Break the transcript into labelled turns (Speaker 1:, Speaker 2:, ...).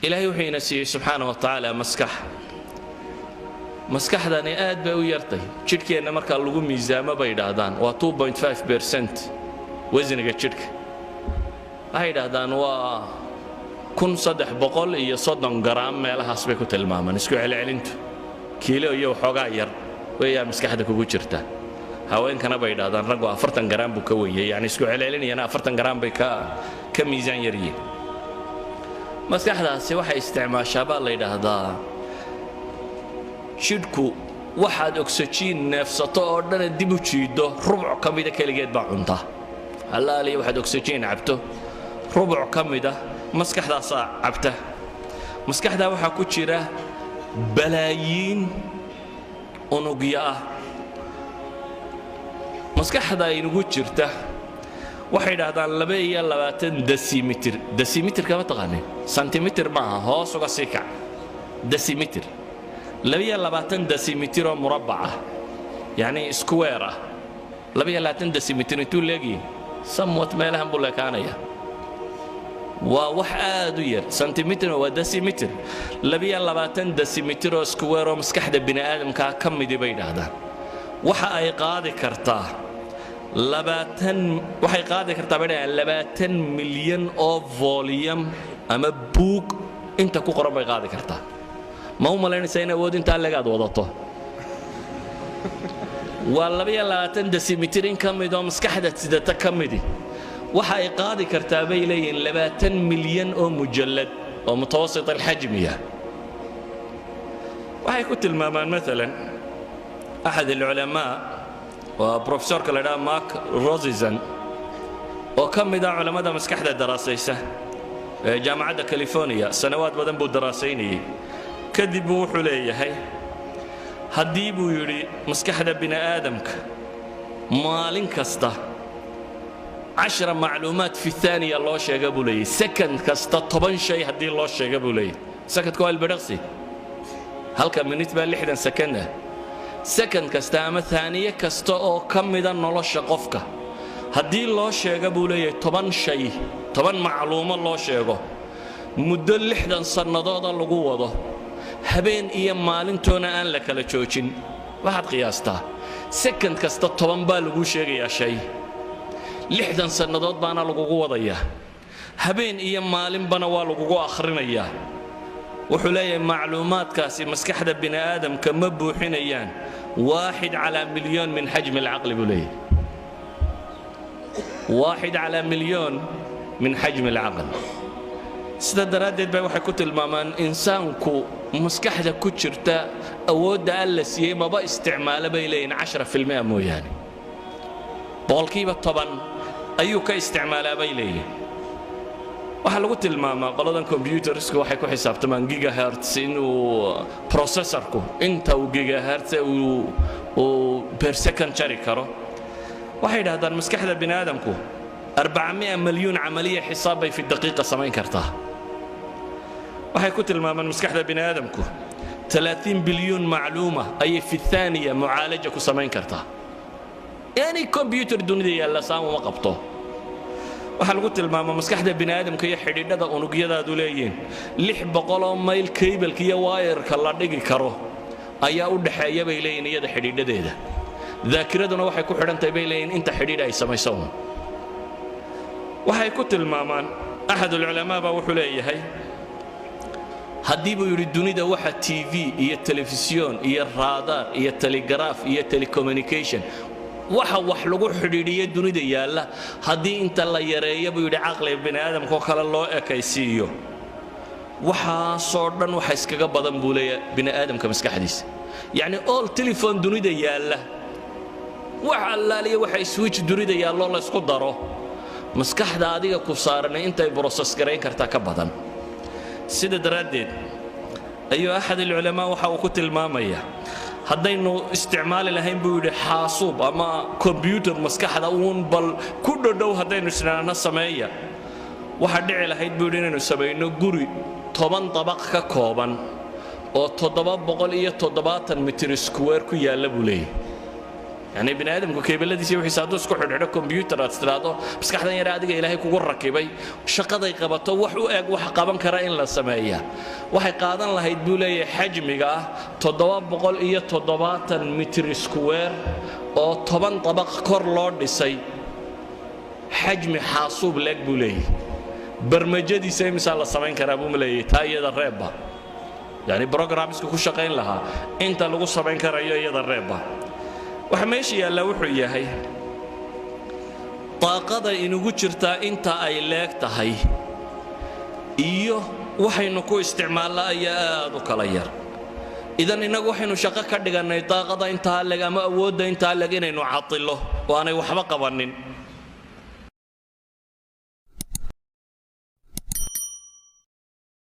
Speaker 1: إلهي وحينا سي سبحانه وتعالى maskaxdani aad bay u yartay jidhkeena marka lagu miisaamo bay yiraahdaan waa 2.5% wazniga jidhka ay yiraahdaan waa 1330 gram meelahaas bay ku tilmaamaan isku celcelintu kiilo iyo xogaa yar way maskaxda kugu jirta haweenkana bay yiraahdaan raggu 40 gram buu ka weeyay yani isku celcelinayana 40 gram bay ka miisaan yariyeen maskaxdaasi waxay isticmaashaa baa la yiraahdaa jidhku waxaad oxygen neefsato oo dhan dib u jiido rubuc kamida kaligeed baa cunta halaali waxaad oxygen cabto rubuc kamida maskaxdaas cabta maskaxda waxa ku jira balaayiin unugya ah maskaxda inugu jirta waxay yiraahdaan 22 decimeter kama taqaanay centimeter ma hoos uga sii kac decimeter 22 decimeter oo murabbac ah yani square ah 22 decimeter intuu leeyahay somewhat meelahan buu leekaanaya waa wax aad u yar centimeter waa decimeter 22 decimeter oo square oo maskaxda bini aadamka ka mid bay yiraahdaan waxa ay qaadi kartaa 20 milyan oo volume ama book inta ku qoran bay qaadi kartaa ma u malaynaysaa in awood inta leegaad wadato waa 22 decimeter in ka mid oo maskaxda sidata ka mid waxa ay qaadi kartaa bay leeyihiin 20 milyan oo mujallad oo mutawasit alxajmiya waxay ku tilmaamaan مثلا أحد العلماء وبروفيسور كلادا ماك روزيزن وكم من علماء مسكحة دراسيسة جامعة كاليفورنيا سنوات بدن بو دراسيني كذبوا حليه هي هديبوا يري مسكحة بني آدمك مالين كسته 10 معلومات في الثانية الله شيء قبوا لي سكند كسته 10 شيء هدي الله شيء قبوا لي سكت كوال برقصي هل كان من يتبع لحدا سكنه سكند كسته أما ثانية كسته أو كم إذا الله شقفك هدي الله شيء قبوا لي 10 شيء 10 معلومة الله شيء مدة لحدا صنادات اللقوة ده habeen iyo maalintoona aan la kala joojin waxaad qiyaastaa second kasta 10 baa lagu sheegayaa shay 60 sanadood baana lagu wadayaa habeen iyo maalinbana waa lagu akhrinayaa wuxuu leeyahay macluumaadkaasi maskaxda bini aadamka ma buuxinayaan 1 على مليون من حجم العقل بولي 1 على مليون من حجم العقل sida daraadeed bay waxay ku tilmaamaan insaanku maskaxda ku jirta awoodda alla siiyay maba isticmaalo bay leeyihiin 10% mooyaane boqolkiiba 10 ayuu ka isticmaalaa bay leeyihiin waxa lagu tilmaamaa qoladan computersku waxay ku xisaabtamaan gigahertz inuu processorku inta uu gigahertz uu per second jari karo waxay yiraahdaan maskaxda bini aadamku 400 مليون عملية حساب في الدقيقة سمين كرتها waxay ku tilmaamaan maskaxda bini aadamku 30 بليون معلومة أي في الثانية معالجة ku samayn kartaa يعني كمبيوتر dunida yaala saamo ma qabto waxa lagu tilmaamaa maskaxda bini aadamka iyo xidhiidhada unugyadaadu leeyihiin 600 mayl cable iyo wire-ka la dhigi karo ayaa u dhaxeeya bay leeyihiin iyada xidhiidhadeeda dhaakiraduna waxay ku xidhantahay bay leeyihiin inta xidhiidh ay samayso waxay ku tilmaamaan أحد العلماء wuxuu leeyahay haddii buu yiri dunida waxa TV iyo telefisyon iyo radar iyo telegraph iyo telecommunication waxa wax lagu xidhiidhiyo dunida yaala haddii inta la yareeyo buu yiri aqliga bini aadamka kale loo ekaysiiyo waxa soo dhan waxa iskaga badan buu leeyahay bini aadamka maskaxdiisa yani all telephone dunida yaala waxa allaaliyo waxa switch dunida yaalo la isku daro maskaxda adiga ku saaran intay process gareyn kartaa ka badan sida daraadeed ayu ahad ulama waxa uu ku tilmaamaya haddaynu isticmaali lahayn buu yiri xaasuub ama computer maskaxda uun bal ku dhow haddaynu isnaana sameeya waxa dhici lahayd buu yiri inaynu sameeyno guri 10 dabaq ka kooban oo 770 mitir square ku yaala buu leeyahay يعني بني آدم كيبلدي سوي حسابه سكو حدو كمبيوتر استرادو بس كحدا يرى أديك إلهي كوجر ركبي شقة قبته وحو أج وح قابن كرائن للسماية وح قادن له يدولي حجمه تضواب بقول إيه تضوابات متر سكوير أو طبعا طبق كورلود يسي حجم حاسوب لك بولي برمجة سي مثال السماين كرابو ملي تاي الربا يعني برنامج كل شقين لها أنت لو السماين كرايا الربا وحماشي يلا وحيا هي طاقة إنه جرتا أنت أي لك تهي إيوه وحي نكو استعمال لا يا ذكالير إذا إنه وحي نشقة كدجنا طاقة أنت لك أما أود أنت لك إنه عطله وأنا وحبق بنين